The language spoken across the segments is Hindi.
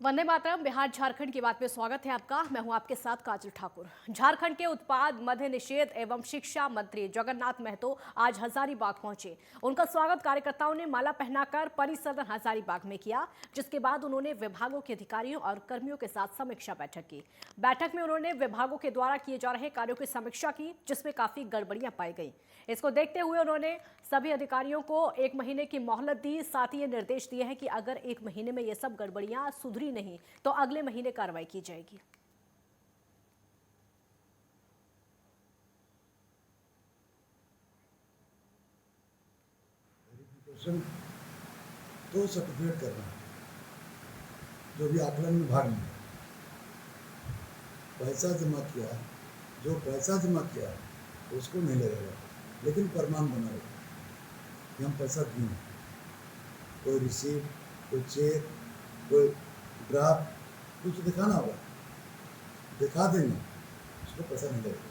वंदे मातरम। बिहार झारखंड की बात में स्वागत है आपका। मैं हूं आपके साथ काजल ठाकुर। झारखंड के उत्पाद मद्य निषेध एवं शिक्षा मंत्री जगन्नाथ महतो आज हजारीबाग पहुंचे। उनका स्वागत कार्यकर्ताओं ने माला पहनाकर परिसदन हजारीबाग में किया, जिसके बाद उन्होंने विभागों के अधिकारियों और कर्मियों के साथ समीक्षा बैठक की। बैठक में उन्होंने विभागों के द्वारा किए जा रहे कार्यों की समीक्षा की, जिसमें काफी गड़बड़ियां पाई गई। इसको देखते हुए उन्होंने सभी अधिकारियों को 1 महीने की मोहलत दी। साथ ही ये निर्देश दिए हैं कि अगर 1 महीने में ये सब गड़बड़ियां सुधरी नहीं तो अगले महीने कार्रवाई की जाएगी। तो सर्टिफिकेट करना है, जो भी आकलन विभाग में पैसा जमा किया है, जो पैसा जमा किया है उसको नहीं लगेगा, लेकिन प्रमाण बना रहेगा कि हम पैसा दिए। कोई रिसीप्ट, कोई चेक, कोई ड्राफ्ट, कुछ दिखाना होगा, दिखा देंगे, उसको पैसा नहीं लगेगा।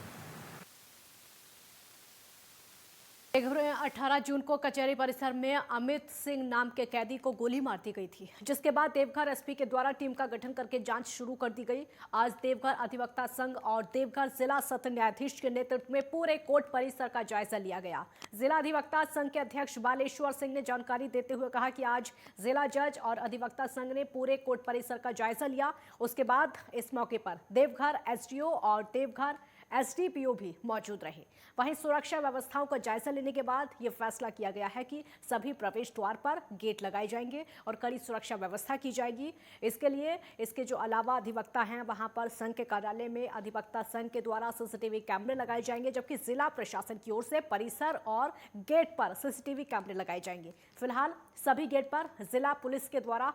18 जून को कचहरी परिसर में अमित सिंह नाम के कैदी को गोली मार दी गई थी, जिसके बाद देवघर एसपी के द्वारा टीम का गठन करके जांच शुरू कर दी गई। आज देवघर अधिवक्ता संघ और देवघर जिला सत्र न्यायाधीश के नेतृत्व में पूरे कोर्ट परिसर का जायजा लिया गया। जिला अधिवक्ता संघ के अध्यक्ष बालेश्वर सिंह ने जानकारी देते हुए कहा कि आज जिला जज और अधिवक्ता संघ ने पूरे कोर्ट परिसर का जायजा लिया। उसके बाद इस मौके पर देवघर एसडीओ और देवघर एसडीपीओ भी मौजूद रहे। वहीं सुरक्षा व्यवस्थाओं का जायजा लेने के बाद यह फैसला किया गया है कि सभी प्रवेश द्वार पर गेट लगाए जाएंगे और कड़ी सुरक्षा व्यवस्था की जाएगी। इसके लिए इसके जो अलावा अधिवक्ता हैं, वहां पर संघ के कार्यालय में अधिवक्ता संघ के द्वारा सीसीटीवी कैमरे लगाए जाएंगे, जबकि जिला प्रशासन की ओर से परिसर और गेट पर सीसीटीवी कैमरे लगाए जाएंगे। फिलहाल सभी गेट पर जिला पुलिस के द्वारा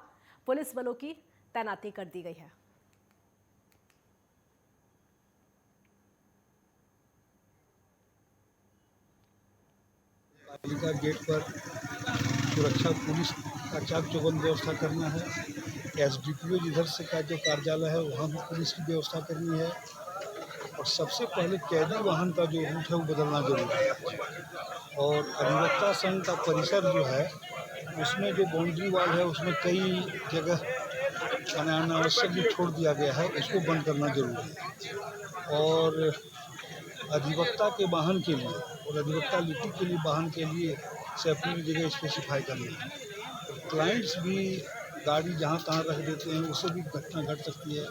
पुलिस बलों की तैनाती कर दी गई है। पालिका गेट पर सुरक्षा पुलिस का चाक चौबंद व्यवस्था करना है। एसडीपीओ जिधर से का जो कार्यालय है वहाँ भी पुलिस की व्यवस्था करनी है। और सबसे पहले कैदी वाहन का जो रूट है वो बदलना जरूरी है। और अधिवक्ता संघ का परिसर जो है उसमें जो बाउंड्री वाल है उसमें कई जगह अनावश्यक भी छोड़ दिया गया है, उसको बंद करना जरूरी है। और अधिवक्ता के वाहन के लिए और अधिवक्ता लिपि के लिए वाहन के लिए से अपनी जगह स्पेसिफाई करनी है। क्लाइंट्स भी गाड़ी जहाँ तहाँ रख देते हैं, उससे भी घटना घट सकती है।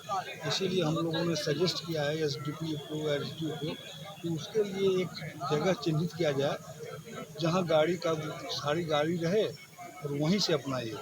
इसीलिए हम लोगों ने सजेस्ट किया है एसडीपीओ को, एसडीओ को कि उसके लिए एक जगह चिन्हित किया जाए जहाँ गाड़ी का सारी गाड़ी रहे और वहीं से अपना ये।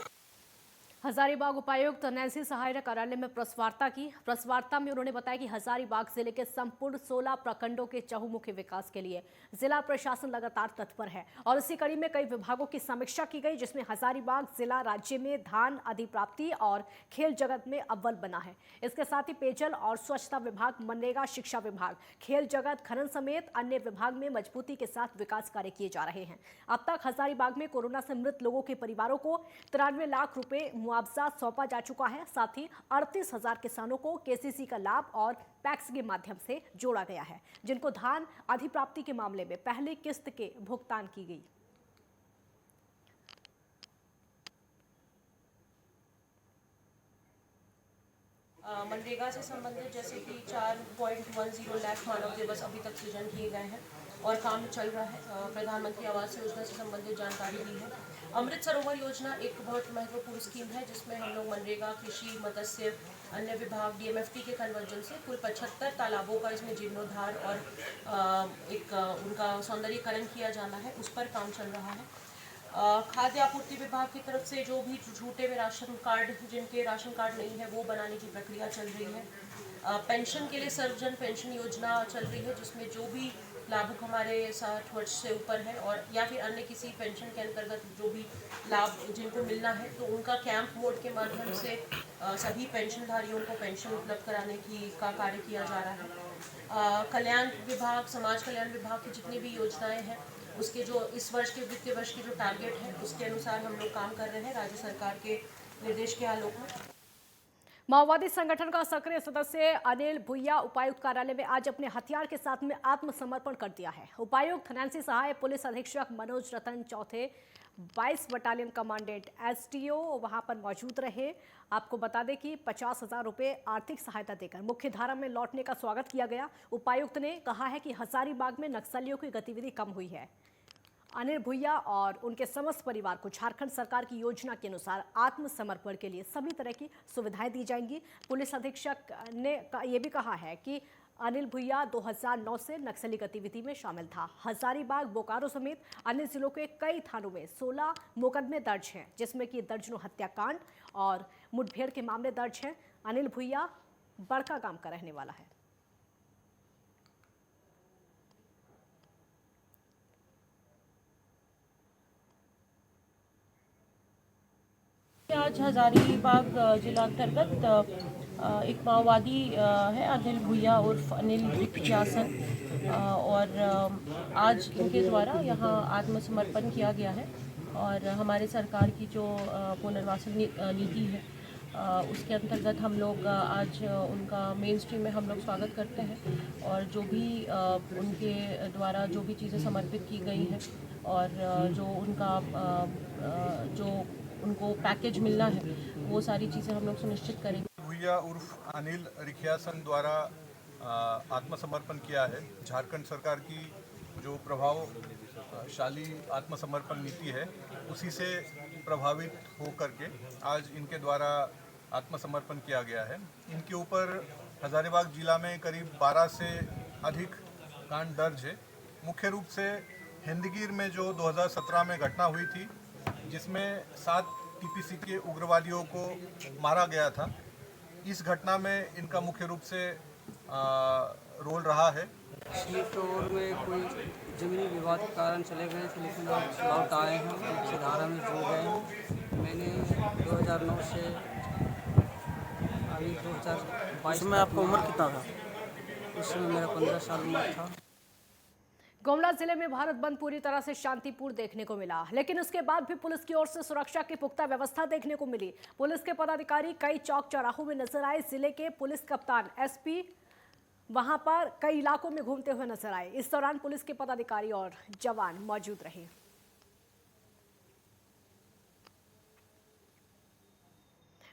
हजारीबाग उपायुक्त नैन्सी सहाय ने कार्यालय में प्रेस वार्ता की। प्रेस वार्ता में उन्होंने बताया कि हजारीबाग जिले के संपूर्ण 16 प्रखंडों के चहुमुखी विकास के लिए जिला प्रशासन लगातार तत्पर है और इसी कड़ी में कई विभागों की समीक्षा की गई, जिसमें हजारीबाग जिला राज्य में धान अधिप्राप्ति और खेल जगत में अव्वल बना है। इसके साथ ही पेयजल और स्वच्छता विभाग, मनरेगा, शिक्षा विभाग, खेल जगत, खनन समेत अन्य विभाग में मजबूती के साथ विकास कार्य किए जा रहे हैं। अब तक हजारीबाग में कोरोना से मृत लोगों के परिवारों को 93 लाख रुपए मुआवजा सौंपा जा चुका है। साथ ही 38,000 किसानों को केसीसी का लाभ और पैक्स के माध्यम से जोड़ा गया है, जिनको धान अधिप्राप्ति के मामले में पहली किस्त के भुगतान की गई। मनरेगा से संबंधित जैसे कि 4.10 लाख मानव दिवस अभी तक सृजन किए गए हैं और काम चल रहा है। प्रधानमंत्री आवास योजना से संबंधित जानकारी दी है। अमृत सरोवर योजना एक बहुत महत्वपूर्ण स्कीम है, जिसमें हम लोग मनरेगा, कृषि, मत्स्य, अन्य विभाग, डीएमएफटी के कन्वर्जन से कुल 75 तालाबों का इसमें जीर्णोद्धार और एक उनका सौंदर्यीकरण किया जाना है, उस पर काम चल रहा है। खाद्य आपूर्ति विभाग की तरफ से जो भी झूठे में राशन कार्ड, जिनके राशन कार्ड नहीं है, वो बनाने की प्रक्रिया चल रही है। पेंशन के लिए सर्वजन पेंशन योजना चल रही है, जिसमें जो भी लाभुक हमारे 60 वर्ष से ऊपर है और या फिर अन्य किसी पेंशन के अंतर्गत जो भी लाभ जिनको मिलना है, तो उनका कैंप मोड के माध्यम से सभी पेंशनधारियों को पेंशन उपलब्ध कराने का कार्य किया जा रहा है। कल्याण विभाग, समाज कल्याण विभाग की जितनी भी योजनाएं हैं, उसके जो इस वर्ष के वित्तीय वर्ष की जो टारगेट है, उसके अनुसार हम लोग काम कर रहे हैं राज्य सरकार के निर्देश के आलोक में। माओवादी संगठन का सक्रिय सदस्य अनिल भुइया उपायुक्त कार्यालय में आज अपने हथियार के साथ में आत्मसमर्पण कर दिया है। उपायुक्त नैन्सी सहाय, पुलिस अधीक्षक मनोज रतन चौथे, 22 बटालियन कमांडेंट एसडीओ वहां पर मौजूद रहे। आपको बता दें कि 50,000 रुपये आर्थिक सहायता देकर मुख्य धारा में लौटने का स्वागत किया गया। उपायुक्त ने कहा है कि हजारीबाग में नक्सलियों की गतिविधि कम हुई है। अनिल भुइया और उनके समस्त परिवार को झारखंड सरकार की योजना के अनुसार आत्मसमर्पण के लिए सभी तरह की सुविधाएं दी जाएंगी। पुलिस अधीक्षक ने यह भी कहा है कि अनिल भुइया 2009 से नक्सली गतिविधि में शामिल था। हजारीबाग, बोकारो समेत अन्य जिलों के कई थानों में 16 मुकदमे दर्ज हैं, जिसमें कि दर्जनों हत्याकांड और मुठभेड़ के मामले दर्ज हैं। अनिल भुइया बड़का गांव का रहने वाला है। आज हजारीबाग जिला अंतर्गत एक माओवादी है अनिल भुइया उर्फ अनिल रिक्यासन, और आज इनके द्वारा यहाँ आत्मसमर्पण किया गया है। और हमारे सरकार की जो पुनर्वासन नीति है उसके अंतर्गत हम लोग आज उनका मेन स्ट्रीम में हम लोग स्वागत करते हैं। और जो भी उनके द्वारा जो भी चीज़ें समर्पित की गई हैं और जो उनका जो उनको पैकेज मिलना है वो सारी चीज़ें हम लोग सुनिश्चित करेंगे। भुइया उर्फ अनिल रिक्यासन द्वारा आत्मसमर्पण किया है। झारखंड सरकार की जो प्रभावशाली आत्मसमर्पण नीति है उसी से प्रभावित होकर के आज इनके द्वारा आत्मसमर्पण किया गया है। इनके ऊपर हजारीबाग जिला में करीब 12 से अधिक कांड दर्ज है। मुख्य रूप से हिंदगीर में जो 2017 में घटना हुई थी जिसमें 7 टीपीसी के उग्रवादियों को मारा गया था, इस घटना में इनका मुख्य रूप से रोल रहा है। स्टोर में कोई जमीनी विवाद के कारण चले गए थे, लेकिन अब लौट आए हैं, मुख्य धारा में जुड़ गए हैं। मैंने 2009 से अभी 2022 में। आपका उम्र कितना था? उस समय मेरा 15 साल उम्र था। गुमला जिले में भारत बंद पूरी तरह से शांतिपूर्ण देखने को मिला, लेकिन उसके बाद भी पुलिस की ओर से सुरक्षा की पुख्ता व्यवस्था देखने को मिली। पुलिस के पदाधिकारी कई चौक चौराहों में नजर आए। जिले के पुलिस कप्तान एसपी वहां पर कई इलाकों में घूमते हुए नजर आए। इस दौरान पुलिस के पदाधिकारी और जवान मौजूद रहे।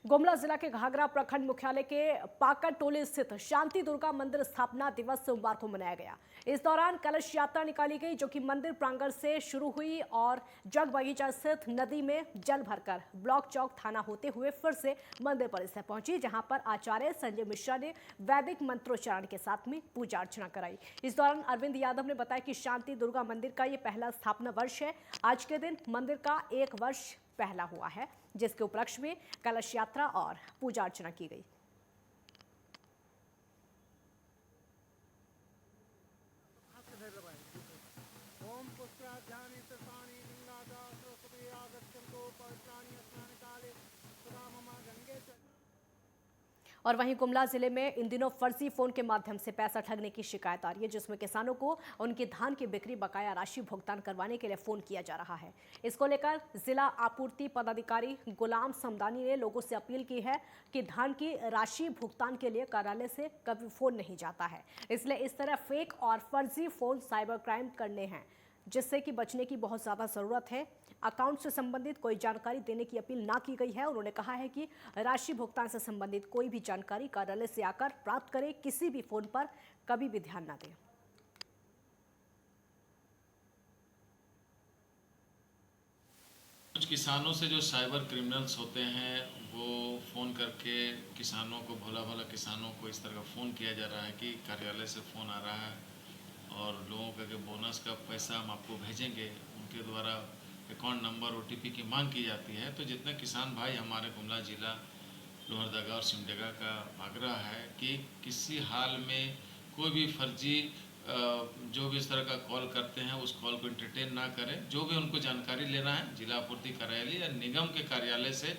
गुमला जिला के घाघरा प्रखंड मुख्यालय के पाकर टोली स्थित शांति दुर्गा मंदिर स्थापना दिवस सोमवार को मनाया गया। इस दौरान कलश यात्रा निकाली गई, जो कि मंदिर प्रांगण से शुरू हुई और जग बगीचा स्थित नदी में जल भरकर ब्लॉक चौक थाना होते हुए फिर से मंदिर परिसर पहुंची, जहां पर आचार्य संजय मिश्रा ने वैदिक मंत्रोच्चारण के साथ में पूजा अर्चना कराई। इस दौरान अरविंद यादव ने बताया कि शांति दुर्गा मंदिर का ये पहला स्थापना वर्ष है। आज के दिन मंदिर का 1 वर्ष पहला हुआ है, जिसके उपलक्ष्य में कलश यात्रा और पूजा अर्चना की गई। और वहीं गुमला जिले में इन दिनों फर्जी फोन के माध्यम से पैसा ठगने की शिकायत आ रही है, जिसमें किसानों को उनकी धान की बिक्री बकाया राशि भुगतान करवाने के लिए फोन किया जा रहा है। इसको लेकर जिला आपूर्ति पदाधिकारी गुलाम समदानी ने लोगों से अपील की है कि धान की राशि भुगतान के लिए कार्यालय से कभी फोन नहीं जाता है, इसलिए इस तरह फेक और फर्जी फोन साइबर क्राइम करने हैं, जिससे कि बचने की बहुत ज़्यादा ज़रूरत है। अकाउंट से संबंधित कोई जानकारी देने की अपील ना की गई है। उन्होंने कहा है कि राशि भुगतान से संबंधित कोई भी जानकारी कार्यालय से आकर प्राप्त करें, किसी भी फोन पर कभी भी ध्यान ना दें। कुछ किसानों से जो साइबर क्रिमिनल्स होते हैं वो फ़ोन करके किसानों को भोला भाला किसानों को इस तरह का फ़ोन किया जा रहा है कि कार्यालय से फ़ोन आ रहा है और लोगों का बोनस का पैसा हम आपको भेजेंगे। उनके द्वारा अकाउंट नंबर OTP की मांग की जाती है। तो जितने किसान भाई हमारे गुमला जिला लोहरदगा और सिमडेगा का आग्रह है कि किसी हाल में कोई भी फर्जी जो भी इस तरह का कॉल करते हैं उस कॉल को एंटरटेन ना करें। जो भी उनको जानकारी लेना है जिला आपूर्ति कार्यालय या निगम के कार्यालय से,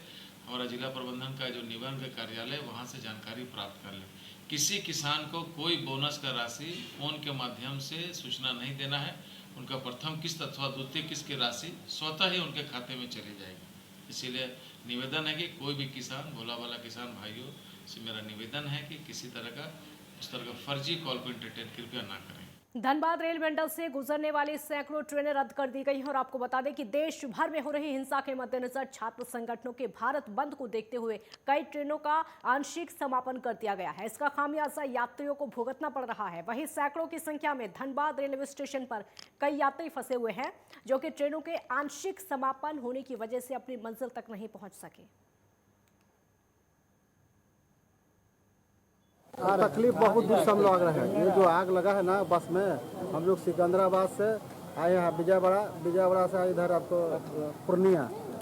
हमारा जिला प्रबंधन का जो निगम के कार्यालय वहाँ से जानकारी प्राप्त कर लें। किसी किसान को कोई बोनस का राशि फ़ोन के माध्यम से सूचना नहीं देना है। उनका प्रथम किस्त अथवा द्वितीय किस्त की राशि स्वतः ही उनके खाते में चली जाएगी। इसीलिए निवेदन है कि कोई भी किसान, भोला भाला किसान भाइयों से मेरा निवेदन है कि किसी तरह का उस तरह का फर्जी कॉल को एंटरटेन कृपया ना करें। धनबाद रेल मंडल से गुजरने वाली सैकड़ों ट्रेनें रद्द कर दी गई हैं और आपको बता दें कि देश भर में हो रही हिंसा के मद्देनजर छात्र संगठनों के भारत बंद को देखते हुए कई ट्रेनों का आंशिक समापन कर दिया गया है। इसका खामियाजा यात्रियों को भुगतना पड़ रहा है। वहीं सैकड़ों की संख्या में धनबाद रेलवे स्टेशन पर कई यात्री फंसे हुए हैं जो कि ट्रेनों के आंशिक समापन होने की वजह से अपनी मंजिल तक नहीं पहुंच सके। तकलीफ बहुत दूर से हम लोग रहे हैं। ये जो आग लगा है ना बस में, हम लोग सिकंदराबाद से आए हैं विजयवाड़ा से आए इधर आपको पूर्णिया,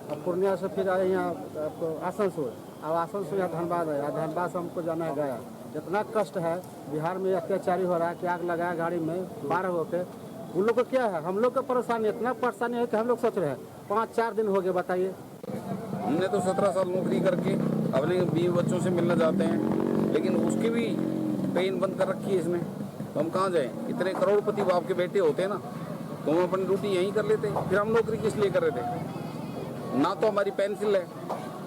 और पूर्णिया से फिर आए यहाँ आपको आसनसोल, अब आसनसोल यहाँ धनबाद है, धनबाद से हमको जाना है गया। इतना कष्ट है, बिहार में अत्याचारी हो रहा है कि आग लगाया गाड़ी में 12 होके। उन लोग को क्या है, हम लोग का परेशानी इतना परेशानी है कि हम लोग सोच रहे हैं 5-4 दिन हो गए। बताइए, हमने तो 17 साल नौकरी करके अपने बीवी बच्चों से मिलना चाहते हैं, लेकिन उसकी भी ट्रेन बंद कर रखी है इसने, तो हम कहाँ जाएं? इतने करोड़पति बाप के बेटे होते हैं ना, तो हम अपनी ड्यूटी यहीं कर लेते। फिर हम नौकरी किस लिए कर रहे थे? ना तो हमारी पेंसिल है,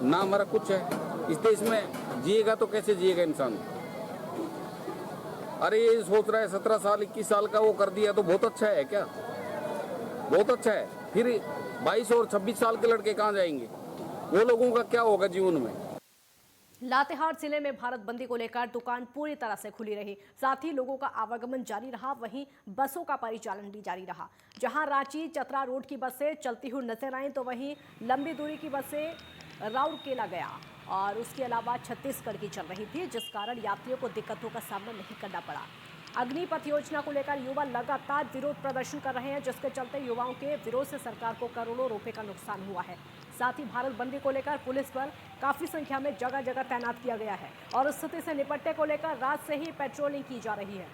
ना हमारा कुछ है। इस देश में जिएगा तो कैसे जिएगा इंसान? अरे ये सोच रहा है 17 साल 21 साल का वो कर दिया तो बहुत अच्छा है क्या? बहुत अच्छा है। फिर 22 और 26 साल के लड़के कहाँ जाएंगे? वो लोगों का क्या होगा जीवन में? लातेहार जिले में भारत बंदी को लेकर दुकान पूरी तरह से खुली रही, साथ ही लोगों का आवागमन जारी रहा। वहीं बसों का परिचालन भी जारी रहा। जहां रांची चतरा रोड की बसें चलती हुई नजर आईं तो वहीं लंबी दूरी की बसें राउरकेला गया और उसके अलावा छत्तीसगढ़ की चल रही थी, जिस कारण यात्रियों को दिक्कतों का सामना नहीं करना पड़ा। अग्निपथ योजना को लेकर युवा लगातार विरोध प्रदर्शन कर रहे हैं, जिसके चलते युवाओं के विरोध से सरकार को करोड़ों रुपए का नुकसान हुआ है। साथ ही भारत बंदी को लेकर पुलिस बल काफी संख्या में जगह जगह तैनात किया गया है और स्थिति से निपटने को लेकर रात से ही पेट्रोलिंग की जा रही है।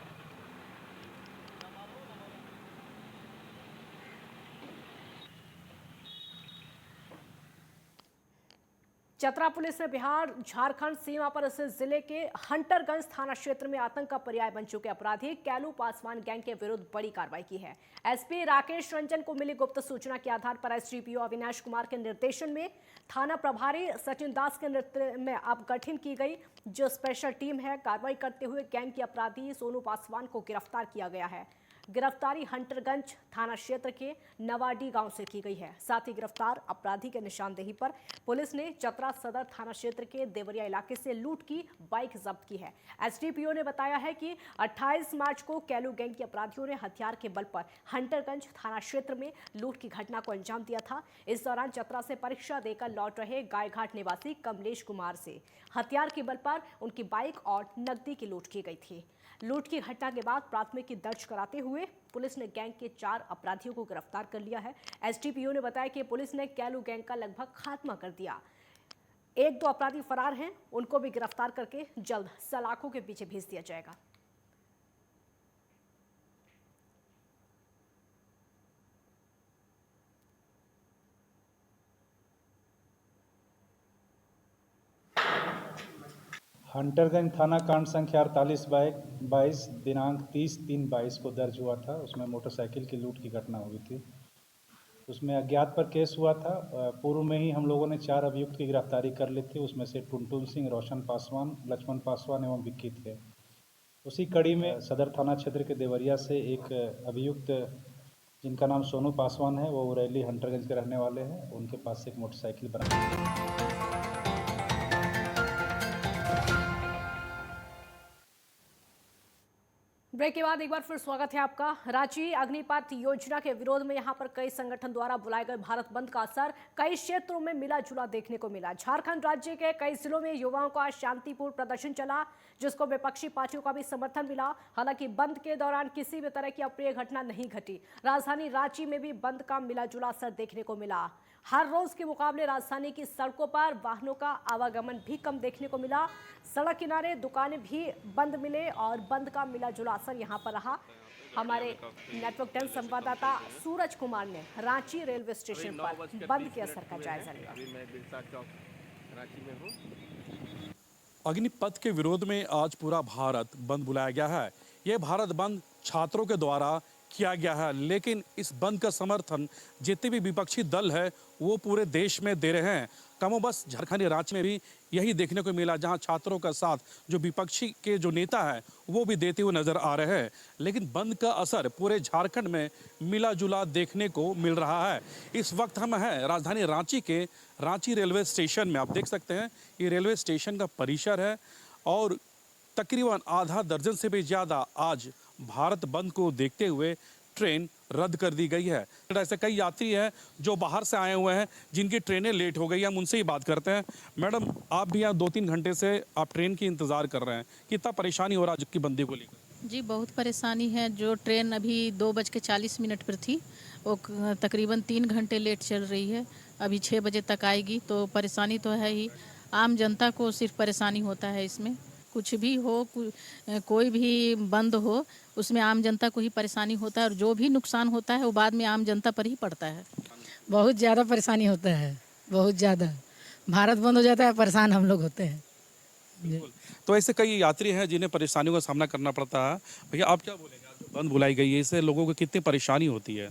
चतरा पुलिस ने बिहार झारखंड सीमा पर स्थित जिले के हंटरगंज थाना क्षेत्र में आतंक का पर्याय बन चुके अपराधी कैलू पासवान गैंग के विरुद्ध बड़ी कार्रवाई की है। एसपी राकेश रंजन को मिली गुप्त सूचना के आधार पर एसडीपीओ अविनाश कुमार के निर्देशन में थाना प्रभारी सचिन दास के नेतृत्व में अब गठन की गई जो स्पेशल टीम है। कार्रवाई करते हुए गैंग के अपराधी सोनू पासवान को गिरफ्तार किया गया है। गिरफ्तारी हंटरगंज थाना क्षेत्र के नवाडी गांव से की गई है। साथ ही गिरफ्तार अपराधी के निशानदेही पर पुलिस ने चतरा सदर थाना क्षेत्र के देवरिया इलाके से लूट की बाइक जब्त की है। एसडीपीओ ने बताया है कि 28 मार्च को कैलू गैंग के अपराधियों ने हथियार के बल पर हंटरगंज थाना क्षेत्र में लूट की घटना को अंजाम दिया था। इस दौरान चतरा से परीक्षा देकर लौट रहे गायघाट निवासी कमलेश कुमार से हथियार के बल पर उनकी बाइक और नकदी की लूट की गई थी। लूट की घटना के बाद प्राथमिकी दर्ज कराते हुए पुलिस ने गैंग के 4 अपराधियों को गिरफ्तार कर लिया है। एसडीपीओ ने बताया कि पुलिस ने कैलू गैंग का लगभग खात्मा कर दिया। 1-2 अपराधी फरार हैं, उनको भी गिरफ्तार करके जल्द सलाखों के पीछे भेज दिया जाएगा। हंटरगंज थाना कांड संख्या 48/22 दिनांक 30/3/22 को दर्ज हुआ था। उसमें मोटरसाइकिल की लूट की घटना हुई थी। उसमें अज्ञात पर केस हुआ था। पूर्व में ही हम लोगों ने 4 अभियुक्त की गिरफ्तारी कर ली थी। उसमें से टुनटुन सिंह, रोशन पासवान, लक्ष्मण पासवान एवं विक्की थे। उसी कड़ी में सदर थाना क्षेत्र के देवरिया से एक अभियुक्त जिनका नाम सोनू पासवान है, वो उरैली हंटरगंज के रहने वाले हैं, उनके पास से एक मोटरसाइकिल बरामद। ब्रेक के बाद एक बार फिर स्वागत है आपका। रांची अग्निपथ योजना के विरोध में यहां पर कई संगठन द्वारा बुलाए गए भारत बंद का असर कई क्षेत्रों में मिला जुला देखने को मिला। झारखंड राज्य के कई जिलों में युवाओं का शांतिपूर्ण प्रदर्शन चला, जिसको विपक्षी पार्टियों का भी समर्थन मिला। हालांकि बंद के दौरान किसी भी तरह की अप्रिय घटना नहीं घटी। राजधानी रांची में भी बंद का मिला जुला असर देखने को मिला। हर रोज के मुकाबले राजधानी की सड़कों पर वाहनों का आवागमन भी कम देखने को मिला। सड़क किनारे दुकानें भी बंद मिले और बंद का मिला जुला असर यहाँ पर रहा। हमारे नेटवर्क 10 संवाददाता सूरज कुमार ने रांची रेलवे स्टेशन पर बंद के असर का जायजा लिया। अग्निपथ के विरोध में आज पूरा भारत बंद बुलाया गया है। ये भारत बंद छात्रों के द्वारा किया गया है। लेकिन इस बंद का समर्थन जितने भी विपक्षी दल है वो पूरे देश में दे रहे हैं। कमोबस झारखंड रांची में भी यही देखने को मिला, जहां छात्रों का साथ जो विपक्षी के जो नेता है वो भी देते हुए नजर आ रहे हैं। लेकिन बंद का असर पूरे झारखंड में मिला जुला देखने को मिल रहा है। इस वक्त हम हैं राजधानी रांची के रांची रेलवे स्टेशन में। आप देख सकते हैं ये रेलवे स्टेशन का परिसर है और तकरीबन आधा दर्जन से भी ज़्यादा आज भारत बंद को देखते हुए ट्रेन रद्द कर दी गई है। ऐसे कई यात्री हैं जो बाहर से आए हुए हैं जिनकी ट्रेनें लेट हो गई। हम उनसे ही बात करते हैं। मैडम, आप भी यहाँ 2-3 घंटे से आप ट्रेन की इंतज़ार कर रहे हैं, कितना परेशानी हो रहा है की बंदी को लेकर? जी बहुत परेशानी है। जो ट्रेन अभी 2:40 पर थी वो तकरीबन 3 घंटे लेट चल रही है। अभी 6 बजे तक आएगी, तो परेशानी तो है ही। आम जनता को सिर्फ परेशानी होता है इसमें। कुछ भी हो, कोई भी बंद हो, उसमें आम जनता को ही परेशानी होता है और जो भी नुकसान होता है वो बाद में आम जनता पर ही पड़ता है। बहुत ज़्यादा परेशानी होता है, बहुत ज़्यादा। भारत बंद हो जाता है, परेशान हम लोग होते हैं। तो ऐसे कई यात्री हैं जिन्हें परेशानियों का सामना करना पड़ता है। भैया आप क्या बोलेंगे, आज जो बंद बुलाई गई है इससे लोगों को कितनी परेशानी होती है?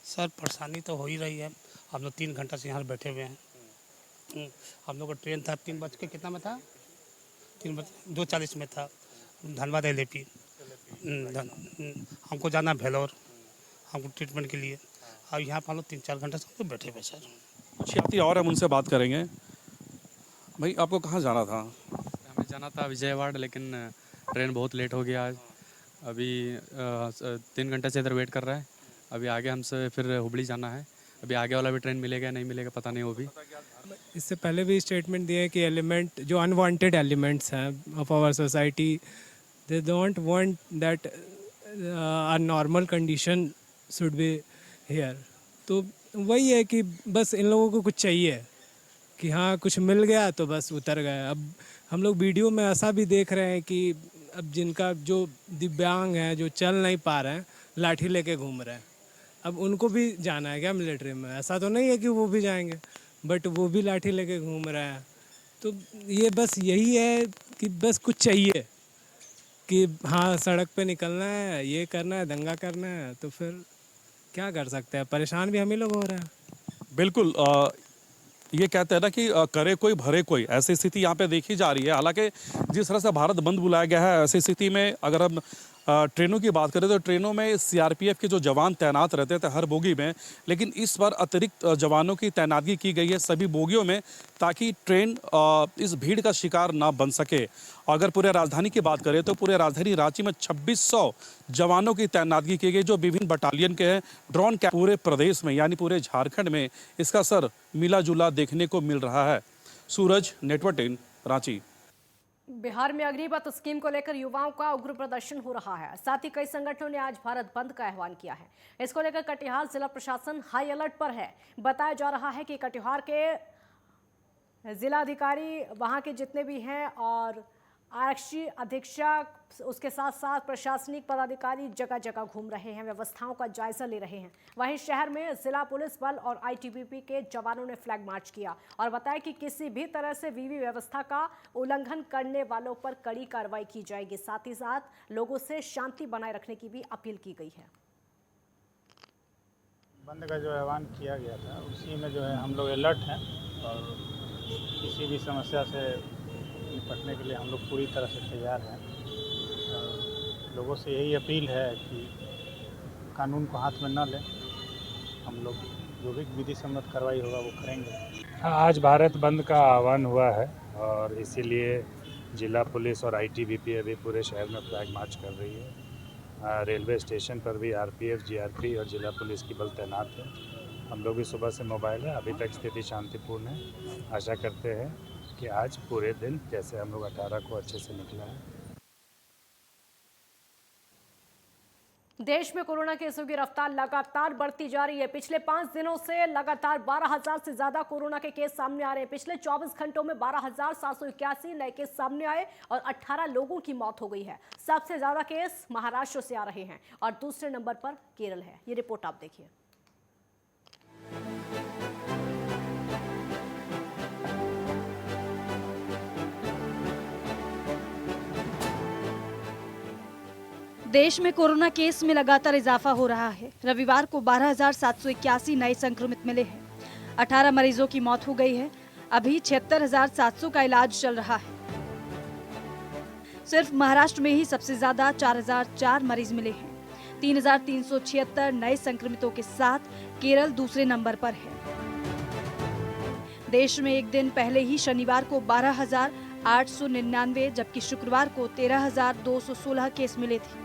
सर परेशानी तो हो ही रही है। हम लोग 3 घंटा से यहाँ बैठे हुए हैं। हम लोग का ट्रेन था 3 बज के कितना में था, 2:40 में था, धनबाद LAP। हमको जाना भेलोर, हमको ट्रीटमेंट के लिए। और यहाँ पर हम लोग 3-4 घंटे से बैठे हुए सर। कुछ यात्री और हम उनसे बात करेंगे। भाई आपको कहाँ जाना था? हमें जाना था विजयवाड़ा, लेकिन ट्रेन बहुत लेट हो गया आज। अभी 3 घंटे से इधर वेट कर रहा है। अभी आगे हमसे फिर हुबली जाना है। अभी आगे वाला भी ट्रेन मिलेगा नहीं मिलेगा पता नहीं। वो भी इससे पहले भी स्टेटमेंट दिए कि एलिमेंट जो अनवांटेड एलिमेंट्स हैं of our society, they don't want that a normal condition should be here. तो वही है कि बस इन लोगों को कुछ चाहिए कि हाँ कुछ मिल गया तो बस उतर गए। अब हम लोग वीडियो में ऐसा भी देख रहे हैं कि अब जिनका जो दिव्यांग है, जो चल नहीं पा रहे हैं, लाठी लेके घूम रहे हैं। अब उनको भी जाना है क्या मिलिट्री में? ऐसा तो नहीं है कि वो भी जाएंगे, बट वो भी लाठी लेके घूम रहे हैं। तो ये बस यही है कि बस कुछ चाहिए कि हाँ सड़क पे निकलना है, ये करना है, दंगा करना है। तो फिर क्या कर सकते हैं, परेशान भी हम ही लोग हो रहे हैं। बिल्कुल। ये कहते हैं ना कि करे कोई भरे कोई, ऐसी स्थिति यहाँ पे देखी जा रही है। हालांकि जिस तरह से भारत बंद बुलाया गया है, ऐसी स्थिति में अगर हम ट्रेनों की बात करें तो ट्रेनों में CRPF के जो जवान तैनात रहते थे हर बोगी में, लेकिन इस बार अतिरिक्त जवानों की तैनातगी की गई है सभी बोगियों में, ताकि ट्रेन इस भीड़ का शिकार ना बन सके। अगर पूरे राजधानी की बात करें तो पूरे राजधानी रांची में 2600 जवानों की तैनातगी की गई, जो विभिन्न बटालियन के हैं। ड्रोन कैंप पूरे प्रदेश में यानी पूरे झारखंड में इसका असर मिला जुला देखने को मिल रहा है। सूरज, नेटवर्क 10, रांची। बिहार में अग्निपथ स्कीम को लेकर युवाओं का उग्र प्रदर्शन हो रहा है। साथ ही कई संगठनों ने आज भारत बंद का आह्वान किया है। इसको लेकर कटिहार जिला प्रशासन हाई अलर्ट पर है। बताया जा रहा है कि कटिहार के जिलाधिकारी, वहां के जितने भी हैं, और आरक्षी अधीक्षक, उसके साथ साथ प्रशासनिक पदाधिकारी जगह जगह घूम रहे हैं, व्यवस्थाओं का जायजा ले रहे हैं। वहीं शहर में जिला पुलिस बल और ITBP के जवानों ने फ्लैग मार्च किया और बताया कि किसी भी तरह से विधि व्यवस्था का उल्लंघन करने वालों पर कड़ी कार्रवाई की जाएगी। साथ ही साथ लोगों से शांति बनाए रखने की भी अपील की गई है। बंद का जो आह्वान किया गया था उसी में जो है हम लोग अलर्ट हैं और किसी भी समस्या से निपटने के लिए हम लोग पूरी तरह से तैयार हैं। लोगों से यही अपील है कि कानून को हाथ में न लें। हम लोग जो भी विधि सम्मत कार्रवाई होगा वो करेंगे। आज भारत बंद का आह्वान हुआ है और इसीलिए जिला पुलिस और ITBP अभी पूरे शहर में फ्लैग मार्च कर रही है। रेलवे स्टेशन पर भी RPF, GRP और जिला पुलिस की बल तैनात है। हम लोग भी सुबह से मोबाइल है। अभी तक स्थिति शांतिपूर्ण है। आशा करते हैं कि आज पूरे दिन जैसे हम लोग 18 को अच्छे से निकला है। देश में कोरोना केसों की रफ्तार लगातार बढ़ती जा रही है। पिछले 5 दिनों से लगातार 12,000 से ज्यादा कोरोना के केस सामने आ रहे हैं। पिछले 24 घंटों में 12,781 नए केस सामने आए और 18 लोगों की मौत हो गई है। सबसे ज्यादा केस महाराष्ट्र से आ रहे हैं और दूसरे नंबर पर केरल है। ये रिपोर्ट आप देखिए। देश में कोरोना केस में लगातार इजाफा हो रहा है। रविवार को 12,781 नए संक्रमित मिले हैं। 18 मरीजों की मौत हो गई है। अभी 76,700 का इलाज चल रहा है। सिर्फ महाराष्ट्र में ही सबसे ज्यादा 4,004 मरीज मिले हैं। 3,376 नए संक्रमितों के साथ केरल दूसरे नंबर पर है। देश में एक दिन पहले ही शनिवार को 12,899 जबकि शुक्रवार को 13,216 केस मिले थे।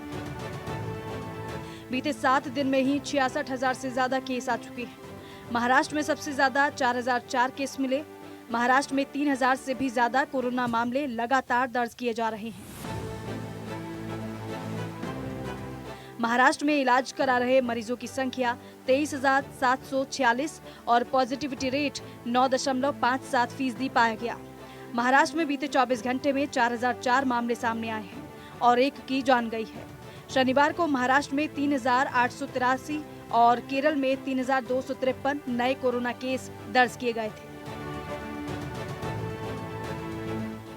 बीते 7 दिन में ही 66,000 से ज्यादा केस आ चुके हैं। महाराष्ट्र में सबसे ज्यादा 4,004 केस मिले। महाराष्ट्र में 3,000 से भी ज्यादा कोरोना मामले लगातार दर्ज किए जा रहे हैं। महाराष्ट्र में इलाज करा रहे मरीजों की संख्या 23,746 और पॉजिटिविटी रेट 9.57% पाया गया। महाराष्ट्र में बीते 24 घंटे में 4,004 मामले सामने आए हैं और एक की जान गई है। शनिवार को महाराष्ट्र में 3,883 और केरल में 3,253 नए कोरोना केस दर्ज किए गए थे।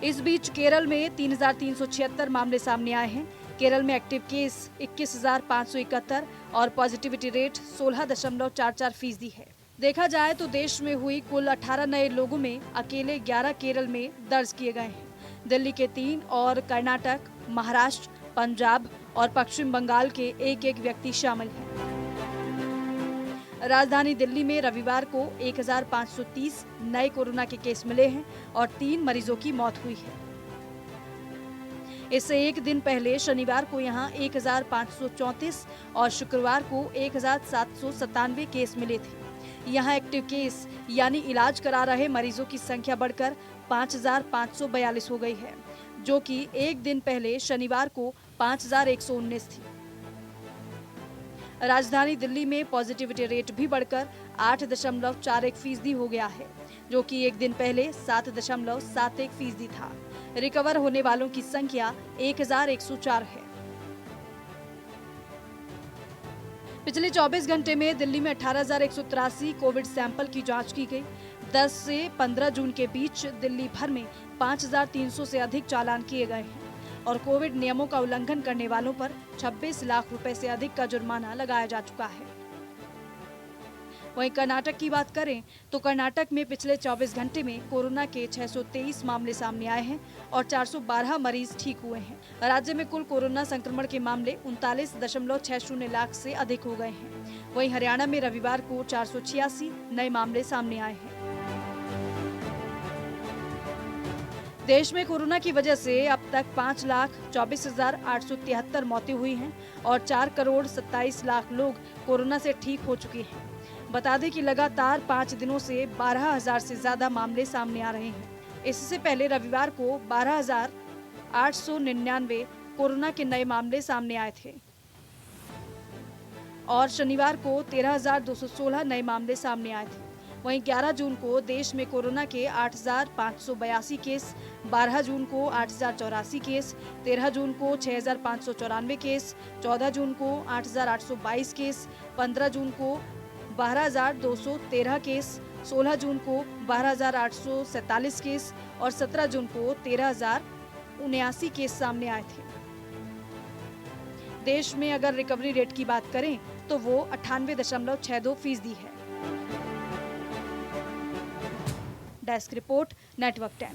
इस बीच केरल में 3,376 मामले सामने आए हैं। केरल में एक्टिव केस 21,571 और पॉजिटिविटी रेट 16.44% है। देखा जाए तो देश में हुई कुल 18 नए लोगों में अकेले 11 केरल में दर्ज किए गए हैं। दिल्ली के 3 और कर्नाटक, महाराष्ट्र, पंजाब और पश्चिम बंगाल के एक व्यक्ति शामिल हैं। राजधानी दिल्ली में रविवार को 1,530 नए कोरोना के केस मिले हैं और 3 मरीजों की मौत हुई है। इससे एक दिन पहले शनिवार को यहां 1,534 और शुक्रवार को 1,797 केस मिले थे। यहां एक्टिव केस यानी इलाज करा रहे मरीजों की संख्या बढ़कर 5,542 हो गई है, जो कि एक दिन पहले शनिवार को 5,119 थी। राजधानी दिल्ली में पॉजिटिविटी रेट भी बढ़कर 8.41% हो गया है, जो कि एक दिन पहले 7.71% था। रिकवर होने वालों की संख्या 1,104 है। पिछले 24 घंटे में दिल्ली में 18,183 कोविड सैंपल की जांच की गई। 10 से 15 जून के बीच दिल्ली भर में 5,300 से अधिक चालान किए गए हैं और कोविड नियमों का उल्लंघन करने वालों पर 26 लाख रुपए से अधिक का जुर्माना लगाया जा चुका है। वहीं कर्नाटक की बात करें तो कर्नाटक में पिछले 24 घंटे में कोरोना के 623 मामले सामने आए हैं और 412 मरीज ठीक हुए हैं। राज्य में कुल कोरोना संक्रमण के मामले 39.60 लाख से अधिक हो गए हैं। वहीं हरियाणा में रविवार को 486 नए मामले सामने आए हैं। देश में कोरोना की वजह से अब तक 5,24,873 मौतें हुई हैं और 4,27,00,000 लोग कोरोना से ठीक हो चुके हैं। बता दें कि लगातार 5 दिनों से 12,000 से ज्यादा मामले सामने आ रहे हैं। इससे पहले रविवार को 12,899 कोरोना के नए मामले सामने आए थे और शनिवार को 13,216 नए मामले सामने आए थे। वहीं 11 जून को देश में कोरोना के 8,582 केस, 12 जून को 8,084 केस, 13 जून को 6,594 केस, 14 जून को 8,822 केस, 15 जून को 12,213 केस, 16 जून को 12,847 केस और 17 जून को 13,079 केस सामने आए थे। देश में अगर रिकवरी रेट की बात करें तो वो 98.62% है। Desk report, network 10।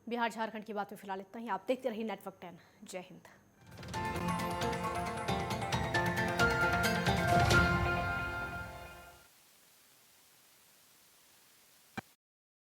Bihar Jharkhand की बात में फिलहाल इतना ही। आप देखते रहिए नेटवर्क 10। जय हिंद।